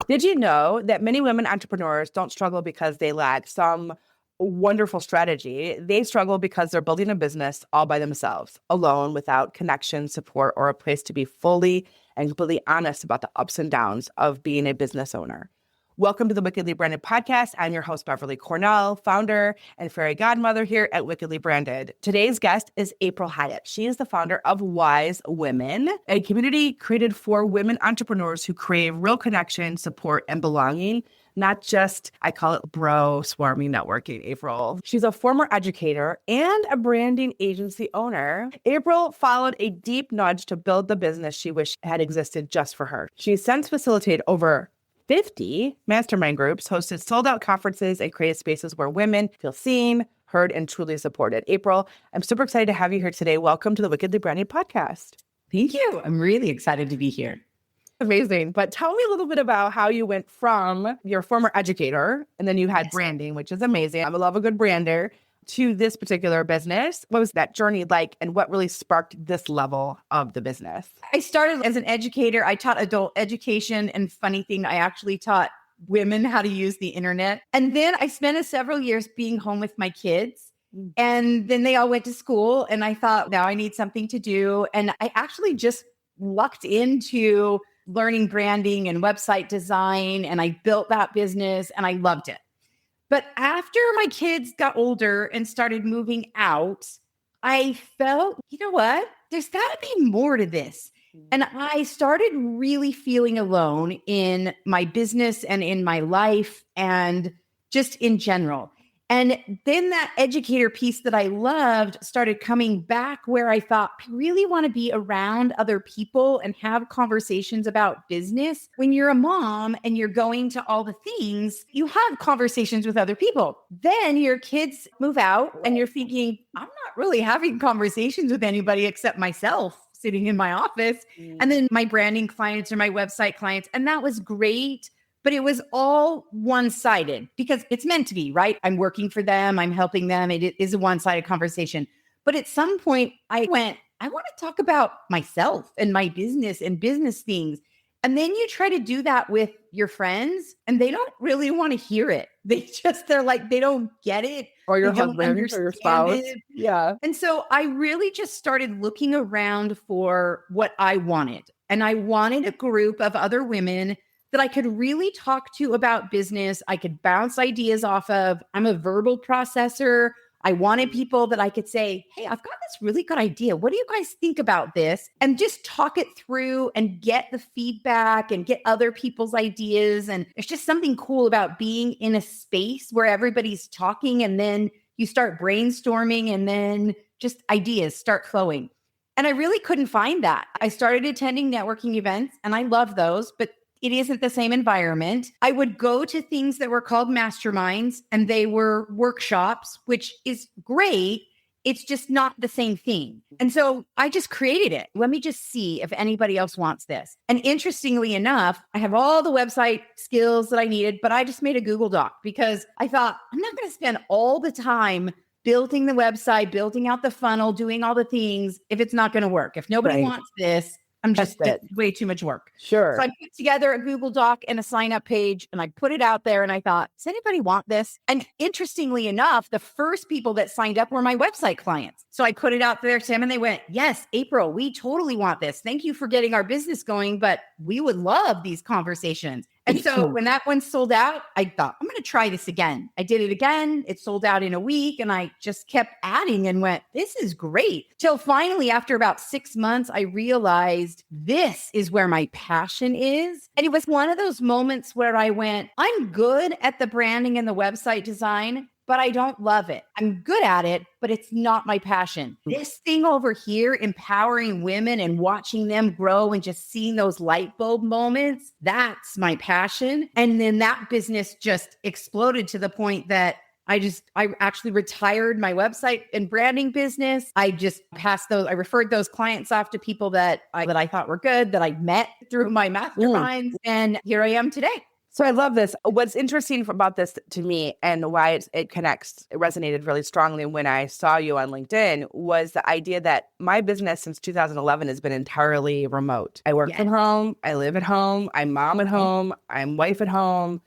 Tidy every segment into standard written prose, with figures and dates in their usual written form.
Did you know that many women entrepreneurs don't struggle because they lack some wonderful strategy? They struggle because they're building a business all by themselves, alone, without connection, support, or a place to be fully and completely honest about the ups and downs of being a business owner. Welcome to the Wickedly Branded podcast. I'm your host, Beverly Cornell, founder and fairy godmother here at Wickedly Branded. Today's guest is April Hiatt. She is the founder of Wise Women, a community created for women entrepreneurs who crave real connection, support, and belonging. Not just, I call it bro swarming networking, April. She's a former educator and a branding agency owner. April followed a deep nudge to build the business she wished had existed just for her. She's since facilitated over 50 mastermind groups, hosted sold-out conferences, and created spaces where women feel seen, heard, and truly supported. April, I'm super excited to have you here today. Welcome to the Wickedly Branded podcast. Thank you. I'm really excited to be here. Amazing. But tell me a little bit about how you went from your former educator, and then you had branding, which is amazing. I love a good brander, to this particular business. What was that journey like, and what really sparked this level of the business? I started as an educator. I taught adult education, and funny thing, I actually taught women how to use the internet. And then I spent several years being home with my kids. And then they all went to school, and I thought, now I need something to do. And I actually just lucked into learning branding and website design, and I built that business and I loved it. But after my kids got older and started moving out, I felt, you know what? There's got to be more to this. And I started really feeling alone in my business and in my life and just in general. And then that educator piece that I loved started coming back, where I thought, I really want to be around other people and have conversations about business. When you're a mom and you're going to all the things, you have conversations with other people. Then your kids move out and you're thinking, I'm not really having conversations with anybody except myself sitting in my office. And then my branding clients or my website clients. And that was great. But it was all one-sided because it's meant to be, right? I'm working for them. I'm helping them. It is a one-sided conversation. But at some point I want to talk about myself and my business and business things. And then you try to do that with your friends and they don't really want to hear it. They're like, they don't get it. Or your husband or your spouse. Yeah. And so I really just started looking around for what I wanted. And I wanted a group of other women that I could really talk to about business. I could bounce ideas off of. I'm a verbal processor. I wanted people that I could say, hey, I've got this really good idea. What do you guys think about this? And just talk it through and get the feedback and get other people's ideas. And there's just something cool about being in a space where everybody's talking and then you start brainstorming and then just ideas start flowing. And I really couldn't find that. I started attending networking events and I love those, but it isn't the same environment. I would go to things that were called masterminds and they were workshops, which is great. It's just not the same thing. And so I just created it. Let me just see if anybody else wants this. And interestingly enough, I have all the website skills that I needed, but I just made a Google Doc because I thought I'm not going to spend all the time building the website, building out the funnel, doing all the things if it's not going to work. If nobody wants this, I'm just way too much work. Sure. So I put together a Google Doc and a sign up page and I put it out there and I thought, does anybody want this? And interestingly enough, the first people that signed up were my website clients. So I put it out there to them and they went, yes, April, we totally want this. Thank you for getting our business going, but we would love these conversations. And so when that one sold out, I thought, I'm going to try this again. I did it again. It sold out in a week and I just kept adding and went, this is great. Till finally, after about 6 months, I realized this is where my passion is. And it was one of those moments where I went, I'm good at the branding and the website design, but I don't love it. I'm good at it, but it's not my passion. This thing over here, empowering women and watching them grow and just seeing those light bulb moments, that's my passion. And then that business just exploded to the point that I actually retired my website and branding business. I referred those clients off to people that I thought were good, that I met through my masterminds. And here I am today. So I love this. What's interesting about this to me and why it connects, it resonated really strongly when I saw you on LinkedIn was the idea that my business since 2011 has been entirely remote. I work from home. I live at home. I'm mom at home. I'm wife at home.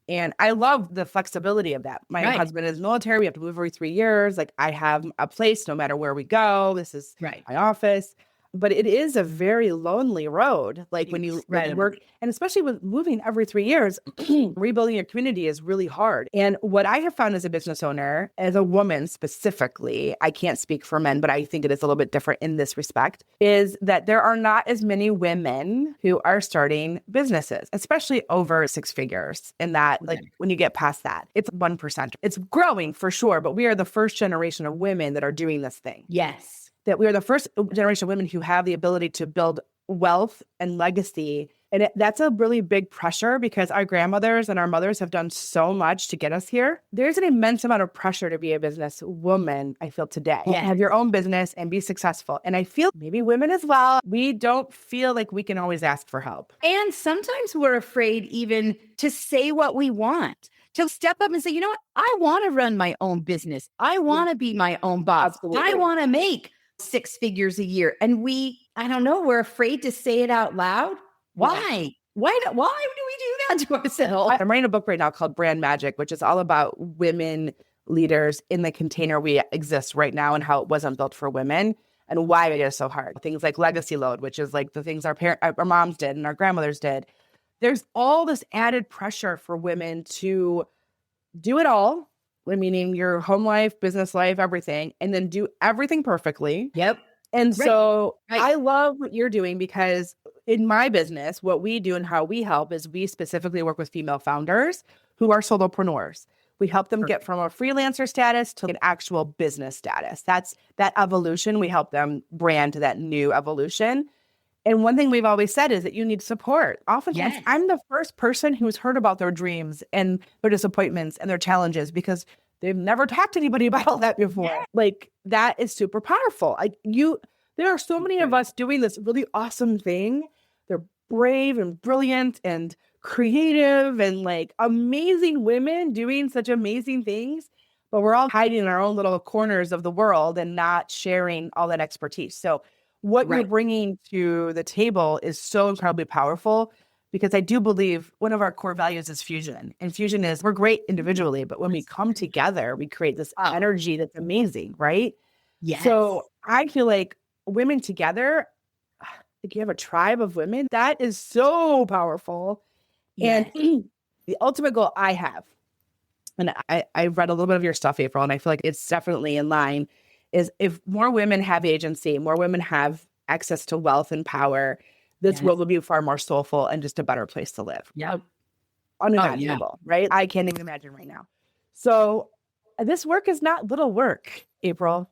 And I love the flexibility of that. My husband is military. We have to move every 3 years. Like I have a place no matter where we go. This is my office. But it is a very lonely road. Like when you work, and especially with moving every 3 years, rebuilding your community is really hard. And what I have found as a business owner, as a woman specifically, I can't speak for men, but I think it is a little bit different in this respect, is that there are not as many women who are starting businesses, especially over 6 figures. And that, like when you get past that, it's 1%. It's growing for sure, but we are the first generation of women that are doing this thing. Yes. That we are the first generation of women who have the ability to build wealth and legacy. And that's a really big pressure because our grandmothers and our mothers have done so much to get us here. There's an immense amount of pressure to be a business woman, I feel today. Have your own business and be successful. And I feel maybe women as well, we don't feel like we can always ask for help. And sometimes we're afraid even to say what we want. To step up and say, you know what? I want to run my own business. I want to be my own boss. Absolutely. I want to make 6 figures a year. And I don't know, we're afraid to say it out loud. Why? Why do we do that to ourselves? I'm writing a book right now called Brand Magic, which is all about women leaders in the container we exist right now and how it wasn't built for women and why it is so hard. Things like legacy load, which is like the things our moms did and our grandmothers did. There's all this added pressure for women to do it all, meaning your home life, business life, everything, and then do everything perfectly. And so I love what you're doing because in my business, what we do and how we help is we specifically work with female founders who are solopreneurs. We help them get from a freelancer status to an actual business status. That's that evolution. We help them brand to that new evolution. And one thing we've always said is that you need support. Oftentimes, I'm the first person who's heard about their dreams and their disappointments and their challenges because they've never talked to anybody about all that before. Like that is super powerful. There are so many of us doing this really awesome thing. They're brave and brilliant and creative and like amazing women doing such amazing things, but we're all hiding in our own little corners of the world and not sharing all that expertise. So what you're bringing to the table is so incredibly powerful because I do believe one of our core values is fusion. And fusion is we're great individually, but when we come together, we create this energy that's amazing, right? So I feel like women together, like you have a tribe of women, that is so powerful. And the ultimate goal I have, and I read a little bit of your stuff, April, and I feel like it's definitely in line, is if more women have agency, more women have access to wealth and power, this world will be far more soulful and just a better place to live. Unimaginable, right? I can't even imagine right now. So this work is not little work, April.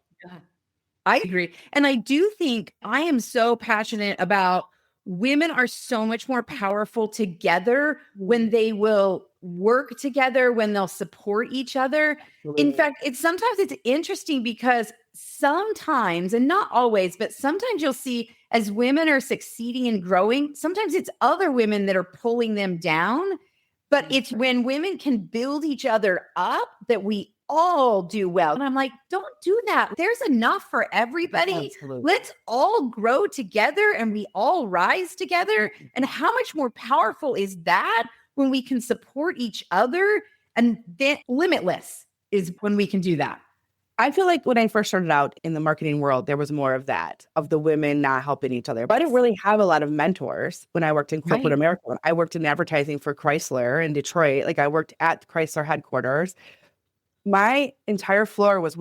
I agree. And I do think I am so passionate about women are so much more powerful together when they will work together, when they'll support each other. In fact, sometimes it's interesting because sometimes, and not always, but sometimes you'll see as women are succeeding and growing, sometimes it's other women that are pulling them down. But it's when women can build each other up that we all do well. And I'm like, don't do that. There's enough for everybody. Let's all grow together and we all rise together. And how much more powerful is that when we can support each other? And then limitless is when we can do that. I feel like when I first started out in the marketing world, there was more of that, of the women not helping each other. But I didn't really have a lot of mentors when I worked in corporate America. I worked in advertising for Chrysler in Detroit. Like I worked at Chrysler headquarters. My entire floor was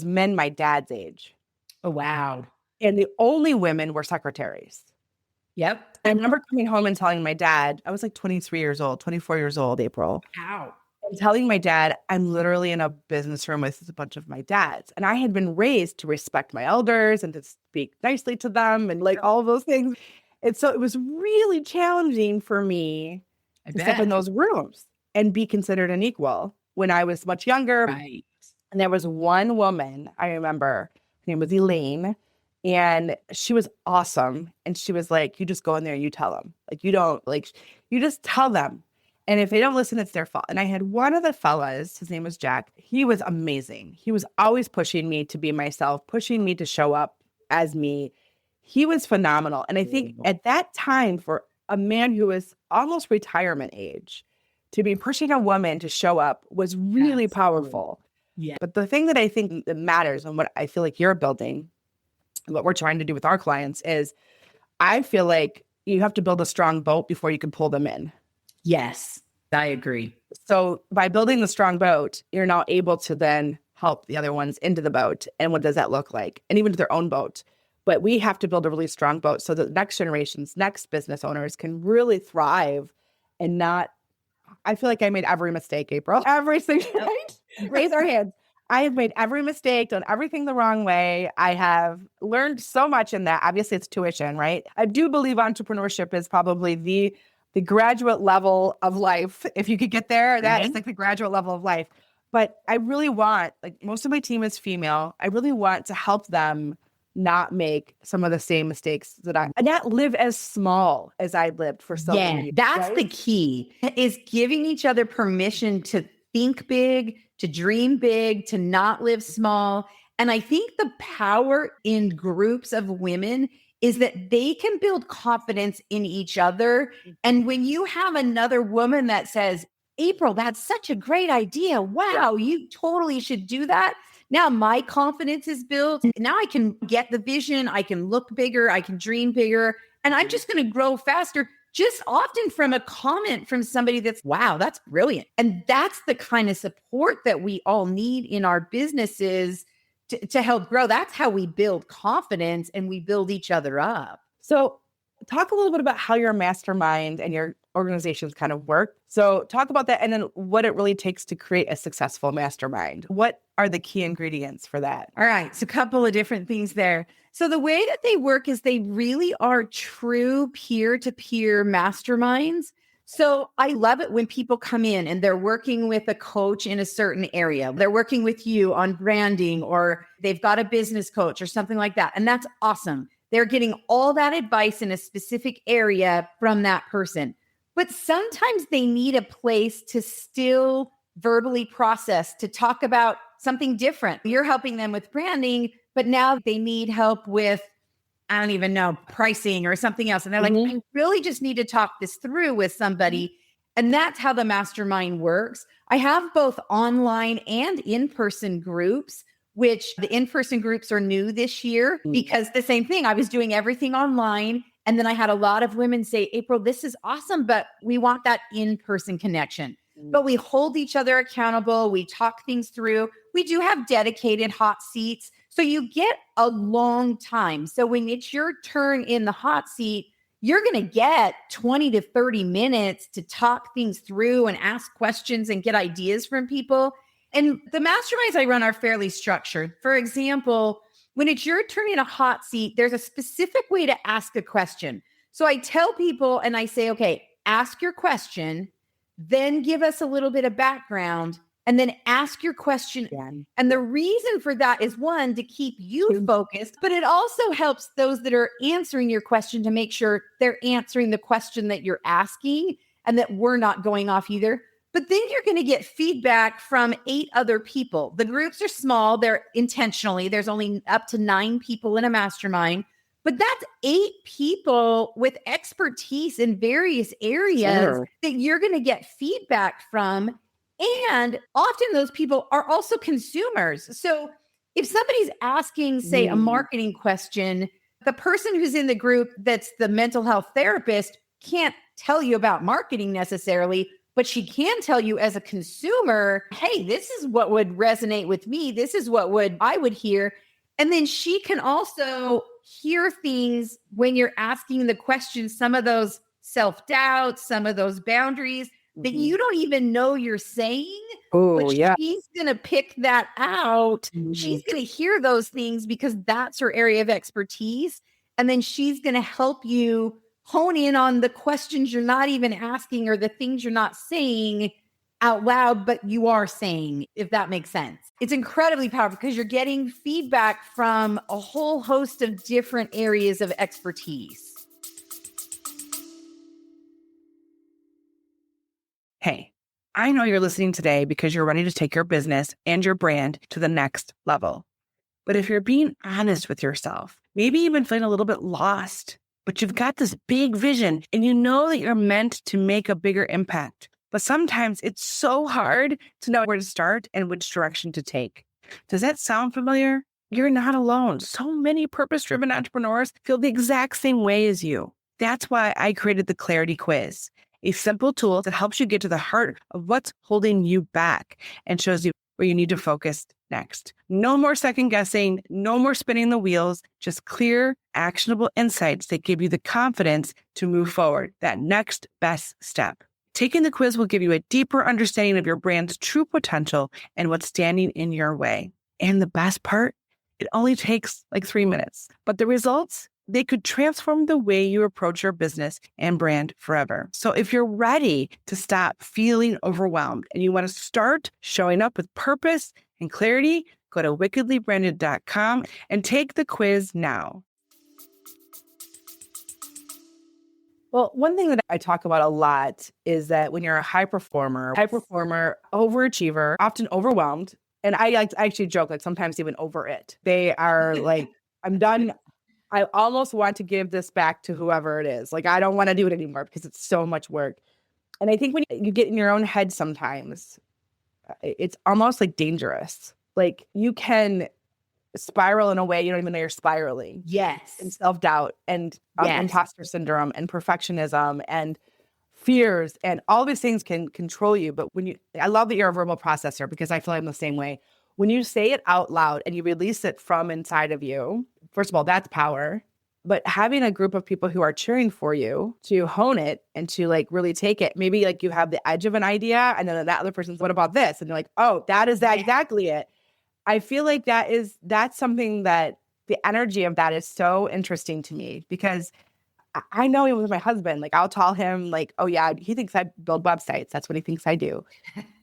men my dad's age. Oh, wow. And the only women were secretaries. I remember coming home and telling my dad, I was like 24 years old, April. Wow. And telling my dad, I'm literally in a business room with a bunch of my dads. And I had been raised to respect my elders and to speak nicely to them and like all of those things. And so it was really challenging for me to step in those rooms and be considered an equal when I was much younger. And there was one woman, I remember, her name was Elaine, and she was awesome. And she was like, you just go in there and you tell them. Like, you don't, like, you just tell them. And if they don't listen, it's their fault. And I had one of the fellas, his name was Jack. He was amazing. He was always pushing me to be myself, pushing me to show up as me. He was phenomenal. And I think at that time, for a man who was almost retirement age, to be pushing a woman to show up was really powerful. Yeah. But the thing that I think that matters and what I feel like you're building, what we're trying to do with our clients is I feel like you have to build a strong boat before you can pull them in. Yes, I agree. So by building the strong boat, you're now able to then help the other ones into the boat. And what does that look like? And even to their own boat. But we have to build a really strong boat so that the next generations, next business owners can really thrive and not. I feel like I made every mistake, April. Every single right? Raise our hands. I have made every mistake, done everything the wrong way. I have learned so much in that. Obviously, it's tuition, right? I do believe entrepreneurship is probably the graduate level of life. If you could get there, that is like the graduate level of life. But I really want, like most of my team is female. I really want to help them not make some of the same mistakes that and not live as small as I lived for so many years. That's the key, is giving each other permission to think big, to dream big, to not live small. And I think the power in groups of women is that they can build confidence in each other. And when you have another woman that says, April, that's such a great idea. Wow, you totally should do that. Now my confidence is built. Now I can get the vision. I can look bigger. I can dream bigger. And I'm just going to grow faster, just often from a comment from somebody that's, wow, that's brilliant. And that's the kind of support that we all need in our businesses to help grow. That's how we build confidence and we build each other up. So talk a little bit about how your mastermind and your organizations kind of work. So talk about that and then what it really takes to create a successful mastermind. What are the key ingredients for that? All right. So a couple of different things there. So the way that they work is they really are true peer-to-peer masterminds. So I love it when people come in and they're working with a coach in a certain area. They're working with you on branding, or they've got a business coach or something like that. And that's awesome. They're getting all that advice in a specific area from that person. But sometimes they need a place to still verbally process, to talk about something different. You're helping them with branding, but now they need help with, I don't even know, pricing or something else. And they're like, I really just need to talk this through with somebody. And that's how the mastermind works. I have both online and in-person groups, which the in-person groups are new this year because the same thing, I was doing everything online. And then I had a lot of women say, April, this is awesome, but we want that in-person connection. But we hold each other accountable. We talk things through. We do have dedicated hot seats. So you get a long time. So when it's your turn in the hot seat, you're going to get 20 to 30 minutes to talk things through and ask questions and get ideas from people. And the masterminds I run are fairly structured. For example, when it's your turn in a hot seat, there's a specific way to ask a question. So I tell people and I say, okay, ask your question, then give us a little bit of background, and then ask your question again. And the reason for that is, one, to keep you focused, but it also helps those that are answering your question to make sure they're answering the question that you're asking and that we're not going off either. But then you're going to get feedback from 8 other people. The groups are small. They're intentionally, there's only up to 9 people in a mastermind, but that's 8 people with expertise in various areas that you're going to get feedback from. And often those people are also consumers. So if somebody's asking, say, a marketing question, the person who's in the group that's the mental health therapist can't tell you about marketing necessarily, but she can tell you as a consumer, hey, this is what would resonate with me. This is what I would hear. And then she can also hear things when you're asking the questions, some of those self-doubts, some of those boundaries that you don't even know you're saying. But she's going to pick that out. She's going to hear those things because that's her area of expertise. And then she's going to help you hone in on the questions you're not even asking or the things you're not saying out loud, but you are saying, if that makes sense. It's incredibly powerful because you're getting feedback from a whole host of different areas of expertise. Hey, I know you're listening today because you're ready to take your business and your brand to the next level. But if you're being honest with yourself, maybe even feeling a little bit lost, but you've got this big vision and you know that you're meant to make a bigger impact. But sometimes it's so hard to know where to start and which direction to take. Does that sound familiar? You're not alone. So many purpose-driven entrepreneurs feel the exact same way as you. That's why I created the Clarity Quiz, a simple tool that helps you get to the heart of what's holding you back and shows you where you need to focus next. No more second guessing, no more spinning the wheels, just clear, actionable insights that give you the confidence to move forward, that next best step. Taking the quiz will give you a deeper understanding of your brand's true potential and what's standing in your way. And the best part, it only takes like 3 minutes, but the results, they could transform the way you approach your business and brand forever. So if you're ready to stop feeling overwhelmed and you want to start showing up with purpose and clarity, go to wickedlybranded.com and take the quiz now. Well, one thing that I talk about a lot is that when you're a high performer, overachiever, often overwhelmed, and I actually joke, like sometimes even over it. They are like, I'm done. I almost want to give this back to whoever it is. Like, I don't want to do it anymore because it's so much work. And I think when you get in your own head sometimes, it's almost like dangerous. Like you can spiral in a way you don't even know you're spiraling. Yes. And self-doubt and imposter syndrome and perfectionism and fears and all these things can control you. But I love that you're a verbal processor because I feel like I'm the same way. When you say it out loud and you release it from inside of you, first of all, that's power. But having a group of people who are cheering for you to hone it and to like really take it, maybe like you have the edge of an idea and then that other person's, what about this? And you're like, oh, that is exactly it. I feel like that's something that the energy of that is so interesting to me because I know even with my husband, like I'll tell him like, oh yeah, he thinks I build websites. That's what he thinks I do.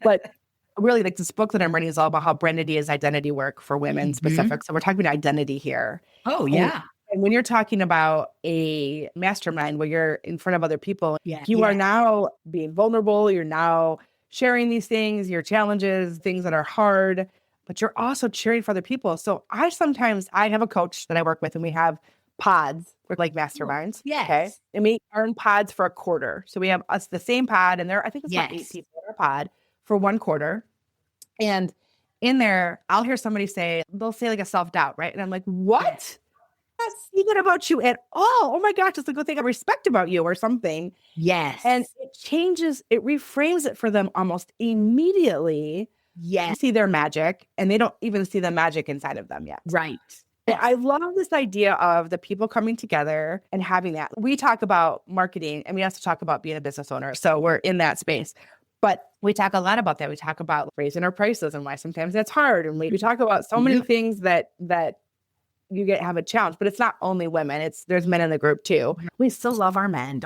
But really like this book that I'm reading is all about how branded is identity work for women specific. So we're talking about identity here. Oh yeah. And when you're talking about a mastermind where you're in front of other people, you are now being vulnerable. You're now sharing these things, your challenges, things that are hard, but you're also cheering for other people. So I have a coach that I work with and we have pods. We're like masterminds. Yes. Okay. And we earn pods for a quarter. So we have us the same pod and I think it's about 8 people in our pod for 1 quarter. And in there, I'll hear somebody they'll say like a self-doubt, right? And I'm like, what? Not see that about you at all. Oh my gosh, it's a good thing I respect about you or something. Yes. And it reframes it for them almost immediately. Yes. You see their magic and they don't even see the magic inside of them yet. Right. I love this idea of the people coming together and having that. We talk about marketing and we also talk about being a business owner. So we're in that space. But we talk a lot about that. We talk about raising our prices and why sometimes that's hard. And we talk about so many things that you have a challenge, but it's not only women. There's men in the group too. We still love our men.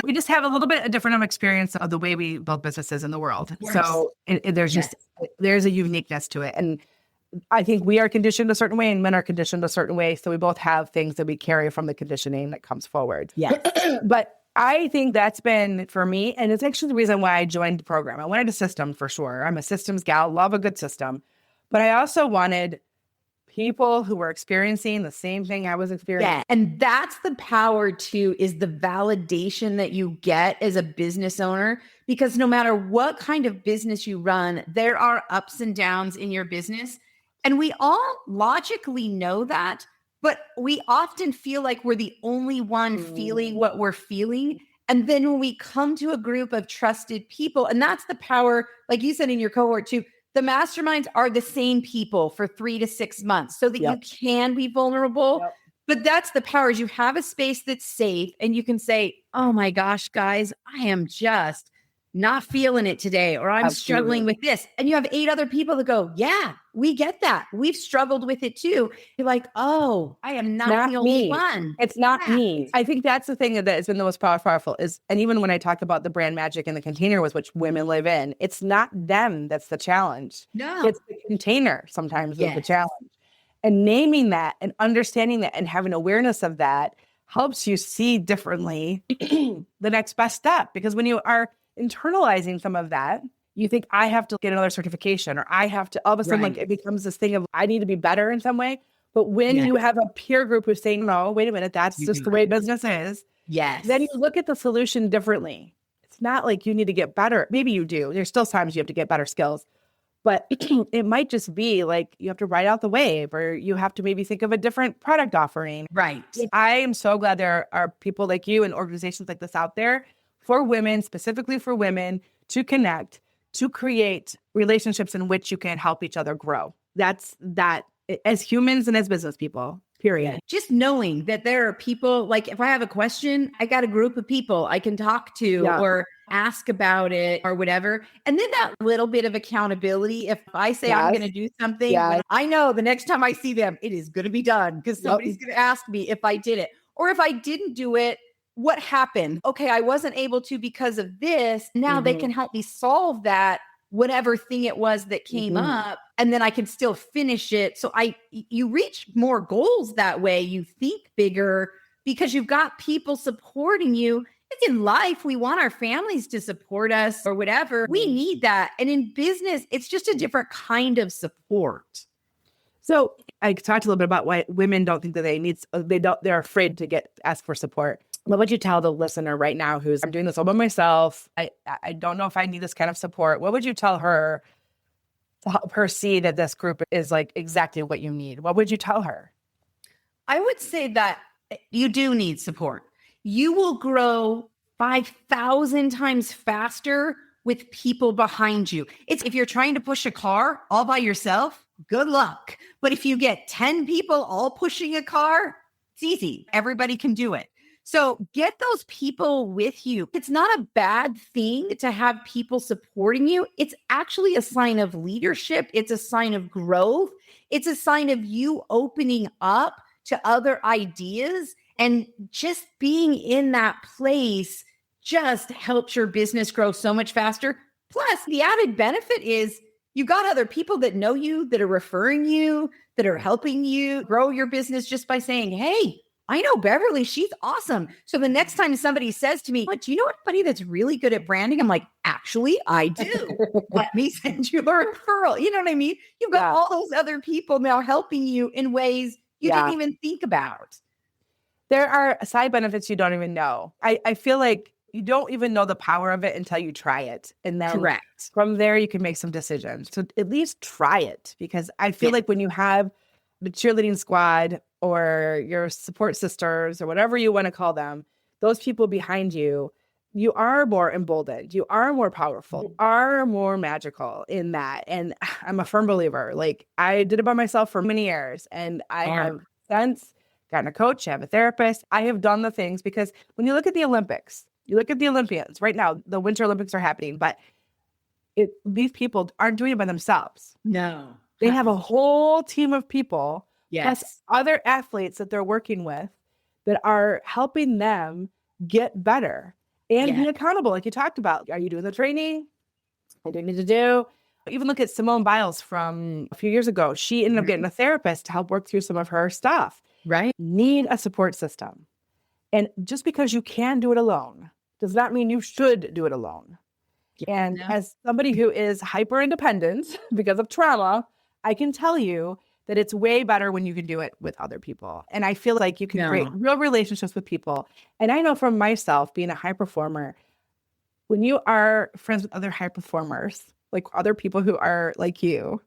We just have a little bit a different experience of the way we build businesses in the world. So there's a uniqueness to it. And I think we are conditioned a certain way and men are conditioned a certain way. So we both have things that we carry from the conditioning that comes forward. Yeah. But I think that's been for me. And it's actually the reason why I joined the program. I wanted a system for sure. I'm a systems gal, love a good system. But I also wanted people who were experiencing the same thing I was experiencing. Yeah. And that's the power too, is the validation that you get as a business owner, because no matter what kind of business you run, there are ups and downs in your business. And we all logically know that, but we often feel like we're the only one feeling what we're feeling. And then when we come to a group of trusted people, and that's the power, like you said in your cohort too, the masterminds are the same people for 3 to 6 months so that you can be vulnerable. But that's the power, is you have a space that's safe and you can say, oh my gosh, guys, I am just not feeling it today, or I'm struggling with this. And you have 8 other people that go, yeah, we get that. We've struggled with it too. You're like, oh, I am not the only one. It's not me. I think that's the thing that has been the most powerful is, and even when I talk about the brand magic and the container with which women live in, it's not them that's the challenge. No. It's the container sometimes is the challenge. And naming that and understanding that and having awareness of that helps you see differently the next best step. Because when you are internalizing some of that, you think I have to get another certification, or I have to, all of a sudden, like it becomes this thing of I need to be better in some way. But when you have a peer group who's saying, no, wait a minute, that's just the way business is. Yes. Then you look at the solution differently. It's not like you need to get better. Maybe you do. There's still times you have to get better skills, but it might just be like you have to ride out the wave, or you have to maybe think of a different product offering. Right. I am so glad there are people like you and organizations like this out there for women, specifically for women, to connect, to create relationships in which you can help each other grow. That's that as humans and as business people, period. Just knowing that there are people, like if I have a question, I got a group of people I can talk to or ask about it or whatever. And then that little bit of accountability. If I say I'm going to do something, I know the next time I see them, it is going to be done because somebody's going to ask me if I did it. Or if I didn't do it, what happened? Okay, I wasn't able to because of this. Now they can help me solve that, whatever thing it was that came up, and then I can still finish it. So you reach more goals that way. You think bigger because you've got people supporting you. It's in life. We want our families to support us or whatever. We need that. And in business, it's just a different kind of support. So I talked a little bit about why women don't think that they're afraid to ask for support. What would you tell the listener right now I'm doing this all by myself? I don't know if I need this kind of support. What would you tell her to help her see that this group is like exactly what you need? What would you tell her? I would say that you do need support. You will grow 5,000 times faster with people behind you. If you're trying to push a car all by yourself, good luck. But if you get 10 people all pushing a car, it's easy. Everybody can do it. So get those people with you. It's not a bad thing to have people supporting you. It's actually a sign of leadership. It's a sign of growth. It's a sign of you opening up to other ideas, and just being in that place just helps your business grow so much faster. Plus, the added benefit is you got other people that know you, that are referring you, that are helping you grow your business just by saying, hey, I know Beverly, she's awesome. So the next time somebody says to me, do you know anybody that's really good at branding? I'm like, actually, I do. Let me send you a referral. You know what I mean? You've got all those other people now helping you in ways you didn't even think about. There are side benefits you don't even know. I feel like you don't even know the power of it until you try it. And then from there, you can make some decisions. So at least try it, because I feel like when you have the cheerleading squad or your support sisters or whatever you want to call them, those people behind you, you are more emboldened. You are more powerful, you are more magical in that. And I'm a firm believer. Like, I did it by myself for many years, and I have since gotten a coach, I have a therapist. I have done the things, because when you look at the Olympics, you look at the Olympians right now, the Winter Olympics are happening, but these people aren't doing it by themselves. No. They have a whole team of people, plus other athletes that they're working with that are helping them get better and be accountable. Like you talked about, are you doing the training? What do you need to do? Even look at Simone Biles from a few years ago. She ended up getting a therapist to help work through some of her stuff. Right. Need a support system. And just because you can do it alone does not mean you should do it alone. And as somebody who is hyper independent because of trauma, I can tell you that it's way better when you can do it with other people. And I feel like you can create real relationships with people. And I know from myself, being a high performer, when you are friends with other high performers, like other people who are like you,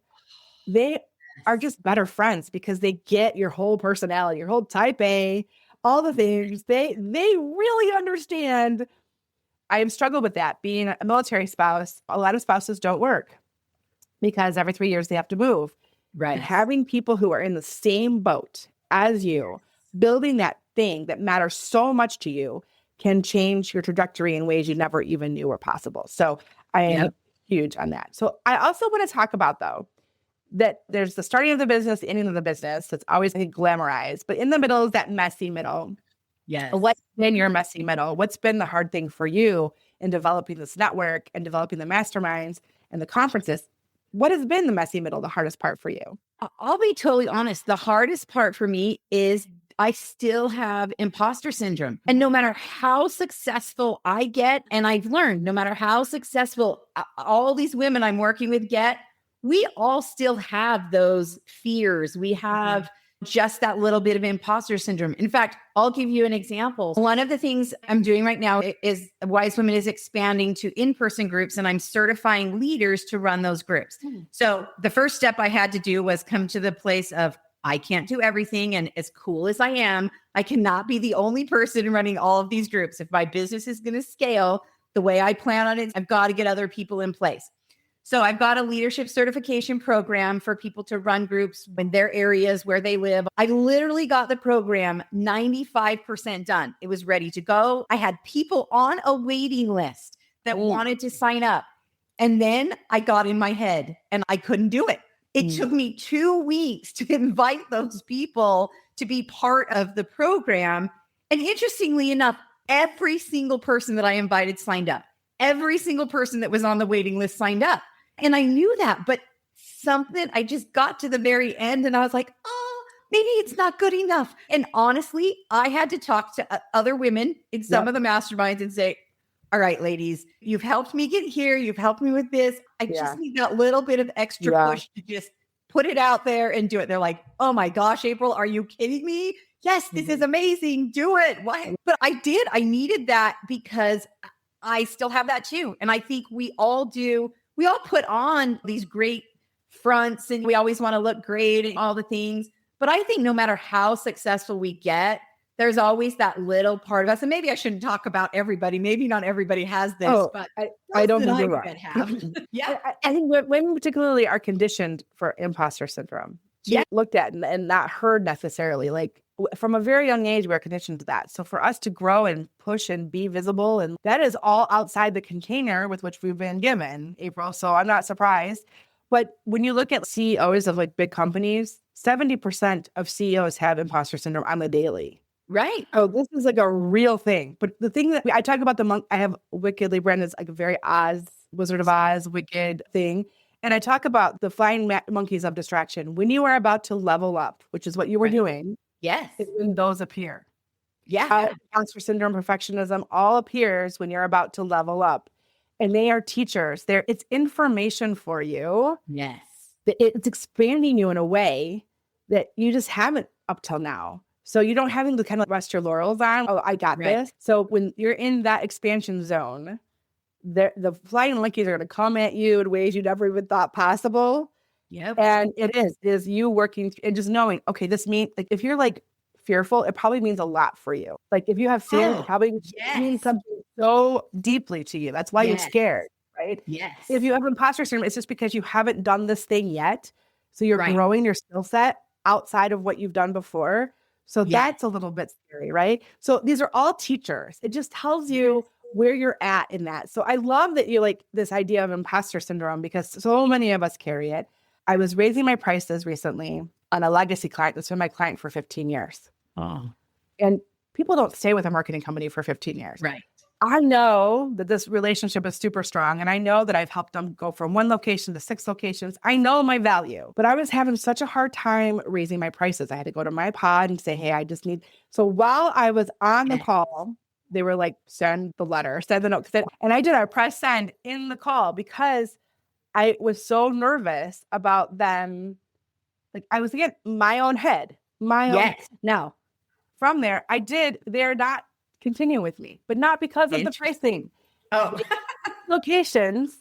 they are just better friends because they get your whole personality, your whole type A, all the things. They really understand. I have struggled with that. Being a military spouse, a lot of spouses don't work because every 3 years they have to move. Right. And having people who are in the same boat as you, building that thing that matters so much to you, can change your trajectory in ways you never even knew were possible. So I am huge on that. So I also want to talk about, though, that there's the starting of the business, the ending of the business. That's always, I think, glamorized. But in the middle is that messy middle. Yes. What's been your messy middle? What's been the hard thing for you in developing this network and developing the masterminds and the conferences? What has been the messy middle, the hardest part for you? I'll be totally honest. The hardest part for me is I still have imposter syndrome. And no matter how successful I get, and I've learned no matter how successful all these women I'm working with get, we all still have those fears. We have just that little bit of imposter syndrome. In fact, I'll give you an example. One of the things I'm doing right now is Wise Women is expanding to in-person groups, and I'm certifying leaders to run those groups. So the first step I had to do was come to the place of, I can't do everything. And as cool as I am, I cannot be the only person running all of these groups. If my business is going to scale the way I plan on it, I've got to get other people in place. So I've got a leadership certification program for people to run groups in their areas where they live. I literally got the program 95% done. It was ready to go. I had people on a waiting list that wanted to sign up. And then I got in my head and I couldn't do it. It took me 2 weeks to invite those people to be part of the program. And interestingly enough, every single person that I invited signed up. Every single person that was on the waiting list signed up. And I knew that, but I just got to the very end and I was like, oh, maybe it's not good enough. And honestly, I had to talk to other women in some of the masterminds and say, all right, ladies, you've helped me get here. You've helped me with this. I just need that little bit of extra push to just put it out there and do it. They're like, oh my gosh, April, are you kidding me? Yes, this is amazing. Do it. Why? But I did. I needed that because I still have that too. And I think we all do. We all put on these great fronts and we always want to look great and all the things. But I think no matter how successful we get, there's always that little part of us. And maybe I shouldn't talk about everybody. Maybe not everybody has this, but I don't think you're right. I think women particularly are conditioned for imposter syndrome. Looked at and not heard necessarily. Like from a very young age, we're conditioned to that. So for us to grow and push and be visible, and that is all outside the container with which we've been given, April. So I'm not surprised. But when you look at CEOs of like big companies, 70% of CEOs have imposter syndrome on the daily. Right. Oh, this is like a real thing. But the thing that I talk about I have Wickedly Branded as like a very Wizard of Oz, wicked thing. And I talk about the flying monkeys of distraction. When you are about to level up, which is what you were doing. Yes. Is when those appear. Yeah. Imposter syndrome, perfectionism, all appears when you're about to level up. And they are teachers. It's information for you. Yes. It's expanding you in a way that you just haven't up till now. So you don't having to kind of rest your laurels on, oh, I got this. So when you're in that expansion zone, the flying monkeys are going to come at you in ways you never even thought possible. Yep. And it is you working and just knowing, okay, this means like if you're like fearful, it probably means a lot for you. Like if you have fear, it probably means something so deeply to you. That's why you're scared, right? Yes. If you have imposter syndrome, it's just because you haven't done this thing yet. So you're growing your skill set outside of what you've done before. So that's a little bit scary, right? So these are all teachers. It just tells you where you're at in that. So I love that you like this idea of imposter syndrome because so many of us carry it. I was raising my prices recently on a legacy client that's been my client for 15 years. Oh. And people don't stay with a marketing company for 15 years. Right. I know that this relationship is super strong. And I know that I've helped them go from 1 location to 6 locations. I know my value, but I was having such a hard time raising my prices. I had to go to my pod and say, hey, I just need. So while I was on the call, they were like, send the letter, send the note. And I did. I pressed send in the call because I was so nervous about them. Like I was again, my own head, my own. Now, from there, they're not continuing with me, but not because of the pricing. Oh, locations.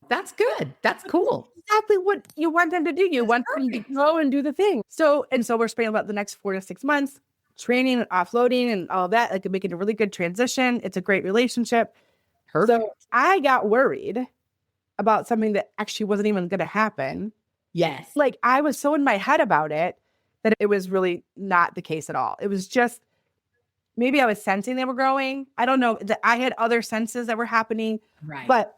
That's good. That's cool. Exactly what you want them to do. You want them to go and do the thing. So we're spending about the next 4 to 6 months training and offloading and all that, like making a really good transition. It's a great relationship. Perfect. So I got worried about something that actually wasn't even going to happen. Yes. Like I was so in my head about it that it was really not the case at all. It was just, maybe I was sensing they were growing. I don't know that I had other senses that were happening, but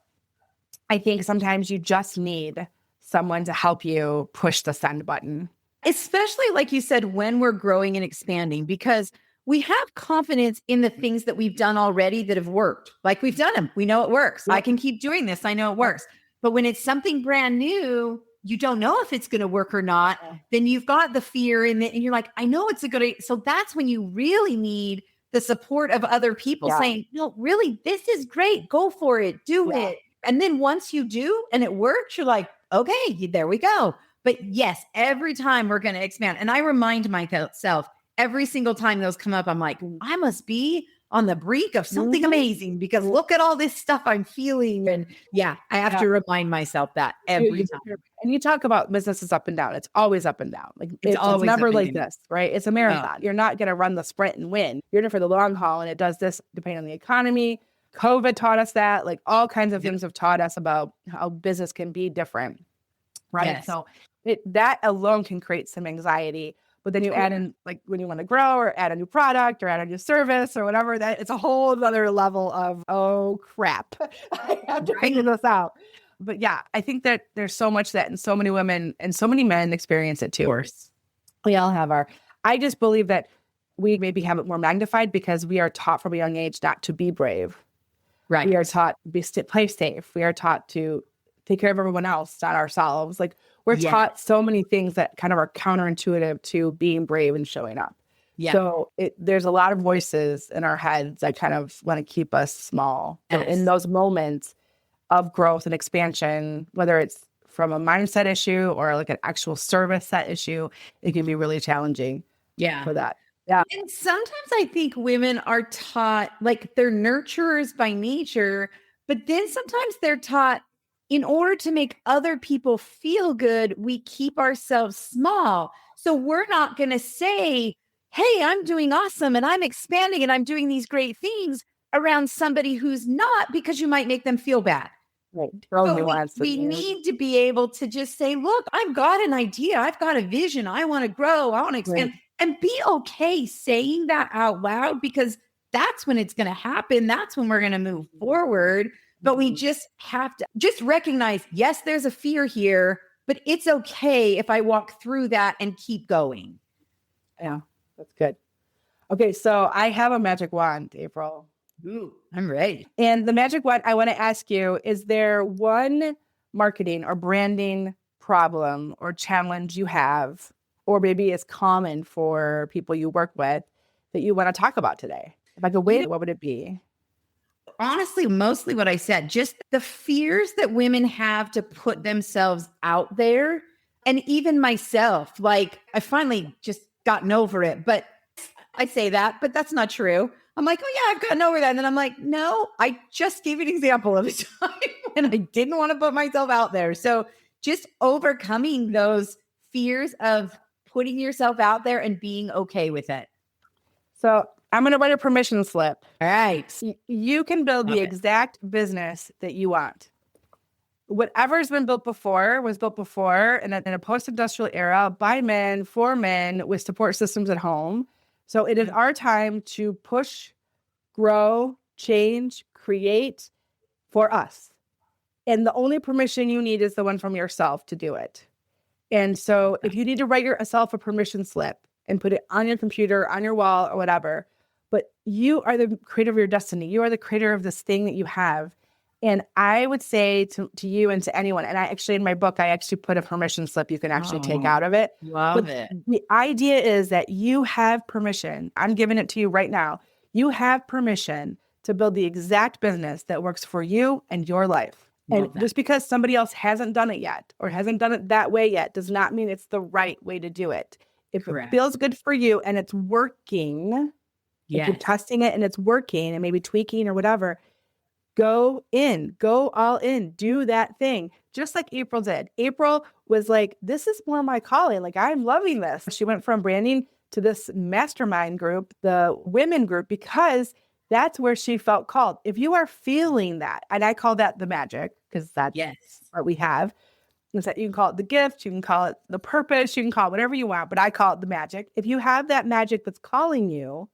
I think sometimes you just need someone to help you push the send button. Especially like you said, when we're growing and expanding, because we have confidence in the things that we've done already that have worked. Like we've done them. We know it works. I can keep doing this. I know it works. But when it's something brand new, you don't know if it's going to work or not, then you've got the fear and you're like, I know it's a good idea. So that's when you really need the support of other people saying, no, really, this is great. Go for it. Do it. And then once you do and it works, you're like, okay, there we go. But yes, every time we're going to expand. And I remind myself every single time those come up, I'm like, I must be on the brink of something amazing because look at all this stuff I'm feeling. And I have to remind myself that every time. And you talk about businesses up and down. It's always up and down. Like it's always never up and like down. this, right? It's a marathon. You're not going to run the sprint and win. You're in it for the long haul. And it does this depending on the economy. COVID taught us that. Like all kinds of things have taught us about how business can be different, right? Yes. So that alone can create some anxiety. But then you add in, like when you want to grow or add a new product or add a new service or whatever, that it's a whole other level of, oh crap, I have to figure this out. But yeah, I think that there's so much that, and so many women and so many men experience it too. Of course. We all have I just believe that we maybe have it more magnified because we are taught from a young age not to be brave. Right. We are taught to play safe. We are taught to take care of everyone else, not ourselves. Like we're taught so many things that kind of are counterintuitive to being brave and showing up. Yeah. So there's a lot of voices in our heads that kind of want to keep us small. So in those moments of growth and expansion, whether it's from a mindset issue or like an actual service set issue, it can be really challenging for that. Yeah. And sometimes I think women are taught, like they're nurturers by nature, but then sometimes they're taught in order to make other people feel good, we keep ourselves small. So we're not going to say, hey, I'm doing awesome and I'm expanding and I'm doing these great things around somebody who's not, because you might make them feel bad. Right. So we need to be able to just say, look, I've got an idea. I've got a vision. I want to grow. I want to expand. Right. And be okay saying that out loud, because that's when it's going to happen. That's when we're going to move forward. But we just have to just recognize, yes, there's a fear here, but it's okay if I walk through that and keep going. Yeah, that's good. Okay, so I have a magic wand, April. Ooh, I'm ready. And the magic wand, I want to ask you, is there one marketing or branding problem or challenge you have, or maybe it's common for people you work with, that you want to talk about today? If I could wait, what would it be? Honestly, mostly what I said, just the fears that women have to put themselves out there. And even myself, like I finally just gotten over it, but I say that, but that's not true. I'm like, oh yeah, I've gotten over that. And then I'm like, no, I just gave an example of a time and I didn't want to put myself out there. So just overcoming those fears of putting yourself out there and being okay with it. So I'm going to write a permission slip. All right. You can build the exact business that you want. Whatever's been built before was built before in a post-industrial era by men, for men, with support systems at home. So it is our time to push, grow, change, create for us. And the only permission you need is the one from yourself to do it. And so if you need to write yourself a permission slip and put it on your computer, on your wall, or whatever, but you are the creator of your destiny. You are the creator of this thing that you have. And I would say to you and to anyone, and I actually, in my book, I actually put a permission slip you can actually take out of it. Love it. The idea is that you have permission. I'm giving it to you right now. You have permission to build the exact business that works for you and your life. And just because somebody else hasn't done it yet or hasn't done it that way yet does not mean it's the right way to do it. If it feels good for you and it's working, if you're testing it and it's working and maybe tweaking or whatever, go all in, do that thing. Just like April did. April was like, this is more my calling. Like, I'm loving this. She went from branding to this mastermind group, the women group, because that's where she felt called. If you are feeling that, and I call that the magic, because that's what we have. Is that you can call it the gift, you can call it the purpose, you can call it whatever you want, but I call it the magic. If you have that magic that's calling you,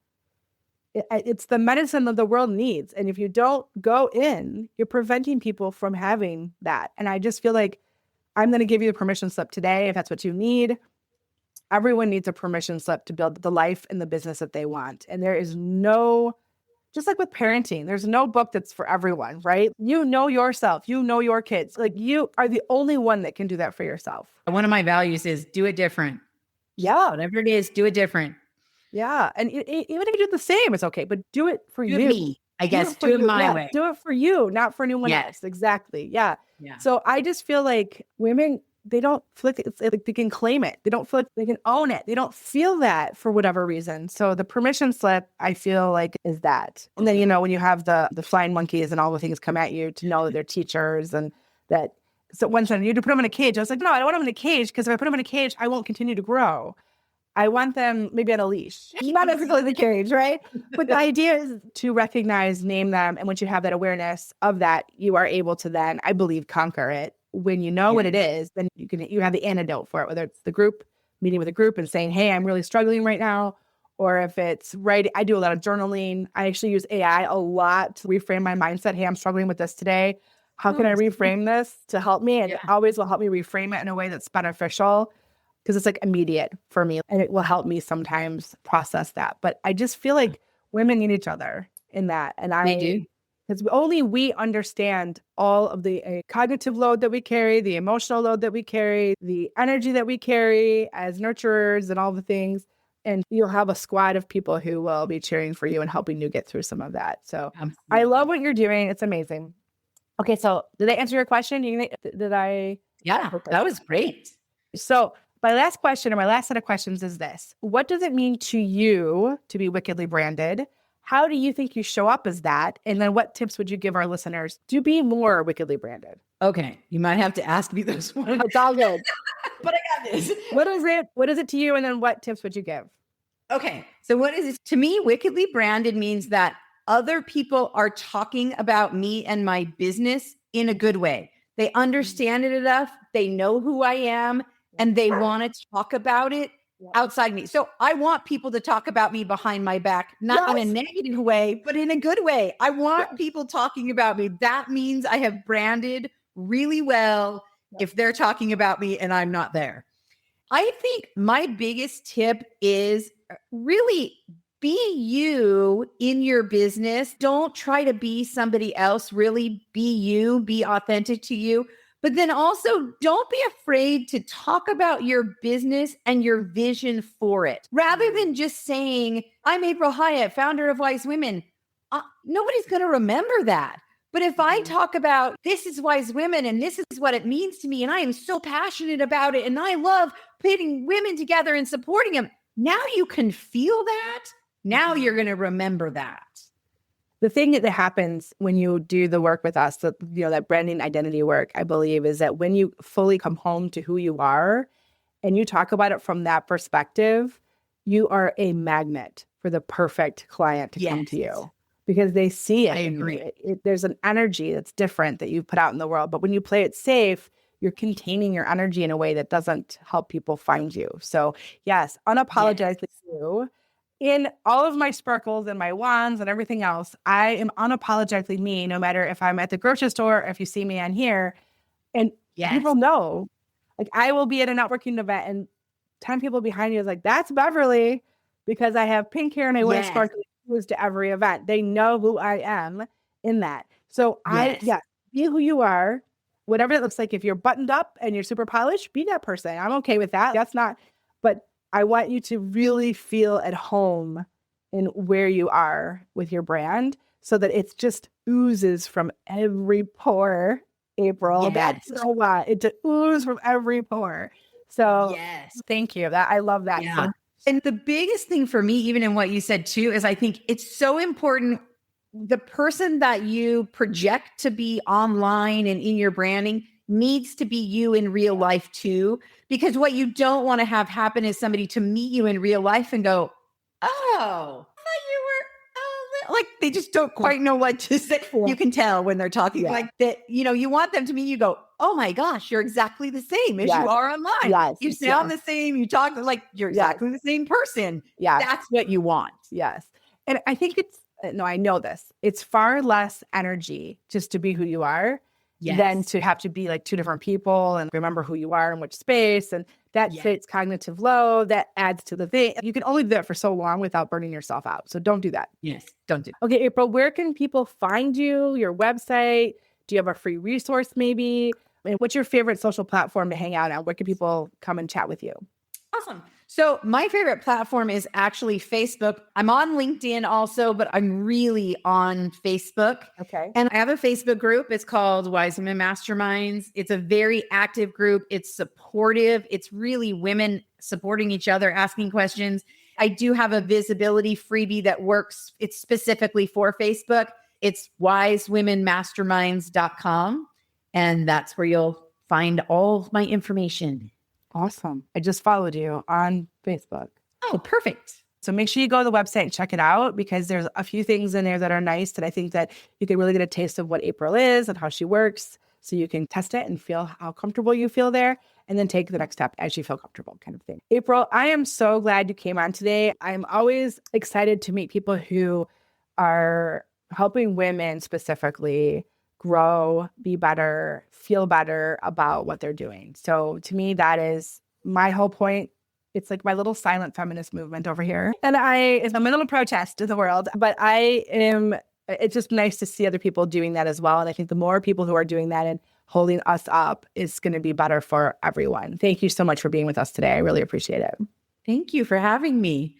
it's the medicine that the world needs. And if you don't go in, you're preventing people from having that. And I just feel like I'm going to give you a permission slip today if that's what you need. Everyone needs a permission slip to build the life and the business that they want. And there is no just like with parenting, there's no book that's for everyone, right? You know yourself, you know your kids. Like you are the only one that can do that for yourself. One of my values is do it different. Yeah. Whatever it is, do it different. Yeah. And even if you do the same, it's okay, but do it for Do it you. me, I guess. For Do it you. my way. Do it for you, not for anyone Yes. else. Exactly. Yeah. Yeah. So I just feel like women, they don't feel like it's like they can claim it. They don't feel like they can own it. They don't feel that for whatever reason. So the permission slip, I feel like, is that. And then, when you have the flying monkeys and all the things come at you, to know that they're teachers and that. So one time you had to put them in a cage. I was like, no, I don't want them in a cage, because if I put them in a cage, I won't continue to grow. I want them maybe on a leash, not necessarily the cage, right? But the idea is to recognize, name them. And once you have that awareness of that, you are able to then, I believe, conquer it. When you know what it is, then you have the antidote for it, whether it's the group, meeting with a group and saying, hey, I'm really struggling right now. Or if it's writing, I do a lot of journaling. I actually use AI a lot to reframe my mindset. Hey, I'm struggling with this today. How can I reframe this to help me? And it always will help me reframe it in a way that's beneficial, because it's like immediate for me, and it will help me sometimes process that. But I just feel like women need each other in that. And They do. Because only we understand all of the cognitive load that we carry, the emotional load that we carry, the energy that we carry as nurturers and all the things. And you'll have a squad of people who will be cheering for you and helping you get through some of that. So absolutely. I love what you're doing. It's amazing. Okay. So did I answer your question? Did I? Yeah, that was great. So my last question, or my last set of questions, is this. What does it mean to you to be wickedly branded? How do you think you show up as that? And then what tips would you give our listeners to be more wickedly branded? Okay. You might have to ask me those ones. It's all good. But I got this. What is it to you? And then what tips would you give? Okay. So what is it? To me, wickedly branded means that other people are talking about me and my business in a good way. They understand it enough. They know who I am, and they want to talk about it outside me. So I want people to talk about me behind my back, not in a negative way, but in a good way. I want people talking about me. That means I have branded really well if they're talking about me and I'm not there. I think my biggest tip is really be you in your business. Don't try to be somebody else. Really be you, be authentic to you. But then also don't be afraid to talk about your business and your vision for it. Rather than just saying, I'm April Hiatt, founder of Wise Women. Nobody's going to remember that. But if I talk about this is Wise Women and this is what it means to me, and I am so passionate about it, and I love putting women together and supporting them, now you can feel that. Now you're going to remember that. The thing that happens when you do the work with us, that branding identity work, I believe, is that when you fully come home to who you are and you talk about it from that perspective, you are a magnet for the perfect client to come to you, because they see it. I agree. There's an energy that's different that you put out in the world. But when you play it safe, you're containing your energy in a way that doesn't help people find you. So yes, unapologetically you. In all of my sparkles and my wands and everything else, I am unapologetically me, no matter if I'm at the grocery store or if you see me on here. And people know, like, I will be at a networking event and 10 people behind you is like, that's Beverly, because I have pink hair and I wear sparkly shoes to every event. They know who I am in that. So be who you are, whatever it looks like. If you're buttoned up and you're super polished, be that person. I'm okay with that. That's not, but I want you to really feel at home in where you are with your brand, so that it just oozes from every pore, April. That's so what it just oozes from every pore. So thank you. I love that. Yeah. And the biggest thing for me, even in what you said too, is I think it's so important. The person that you project to be online and in your branding needs to be you in real life too. Because what you don't want to have happen is somebody to meet you in real life and go, oh, I thought you were, like they just don't quite know what to say. You can tell when they're talking like that, you want them to meet you, go, oh my gosh, you're exactly the same as you are online. You sound the same. You talk like you're exactly the same person. That's what you want. Yes. And I think I know this. It's far less energy just to be who you are than to have to be like two different people and remember who you are in which space. And That Yes. creates cognitive load, that adds to the thing. You can only do that for so long without burning yourself out. So don't do that. Yes. Don't do that. Okay, April, where can people find you, your website? Do you have a free resource maybe? And what's your favorite social platform to hang out on? Where can people come and chat with you? Awesome. So my favorite platform is actually Facebook. I'm on LinkedIn also, but I'm really on Facebook. Okay. And I have a Facebook group. It's called Wise Women Masterminds. It's a very active group. It's supportive. It's really women supporting each other, asking questions. I do have a visibility freebie that works. It's specifically for Facebook. It's wisewomenmasterminds.com. And that's where you'll find all of my information. Awesome. I just followed you on Facebook. Oh, perfect. So make sure you go to the website and check it out because there's a few things in there that are nice that I think that you can really get a taste of what April is and how she works. So you can test it and feel how comfortable you feel there and then take the next step as you feel comfortable kind of thing. April, I am so glad you came on today. I'm always excited to meet people who are helping women specifically grow, be better, feel better about what they're doing. So to me, that is my whole point. It's like my little silent feminist movement over here. And it's my little protest to the world, but it's just nice to see other people doing that as well. And I think the more people who are doing that and holding us up is going to be better for everyone. Thank you so much for being with us today. I really appreciate it. Thank you for having me.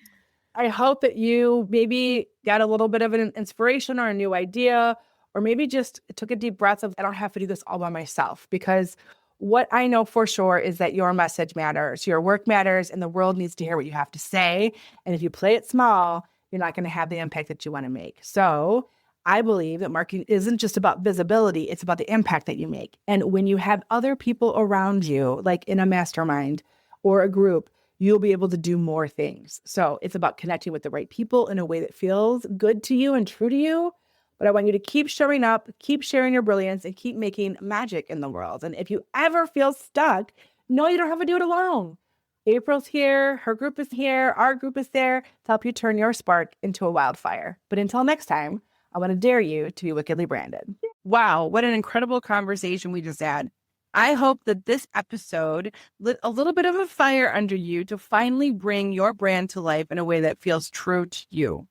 I hope that you maybe got a little bit of an inspiration or a new idea, or maybe just took a deep breath of, I don't have to do this all by myself, because what I know for sure is that your message matters, your work matters, and the world needs to hear what you have to say. And if you play it small, you're not going to have the impact that you want to make. So I believe that marketing isn't just about visibility, it's about the impact that you make. And when you have other people around you, like in a mastermind or a group, you'll be able to do more things. So it's about connecting with the right people in a way that feels good to you and true to you. But I want you to keep showing up, keep sharing your brilliance, and keep making magic in the world. And if you ever feel stuck, know you don't have to do it alone. April's here, her group is here, our group is there to help you turn your spark into a wildfire. But until next time, I want to dare you to be wickedly branded. Wow, what an incredible conversation we just had. I hope that this episode lit a little bit of a fire under you to finally bring your brand to life in a way that feels true to you.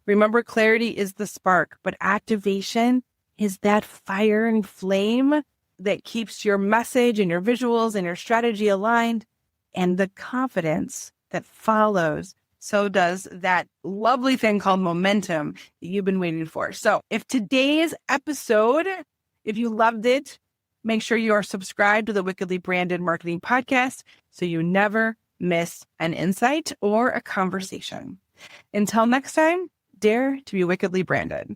Remember, clarity is the spark, but activation is that fire and flame that keeps your message and your visuals and your strategy aligned, and the confidence that follows. So does that lovely thing called momentum that you've been waiting for. So if today's episode, if you loved it, make sure you are subscribed to the Wickedly Branded Marketing Podcast so you never miss an insight or a conversation. Until next time, dare to be wickedly branded.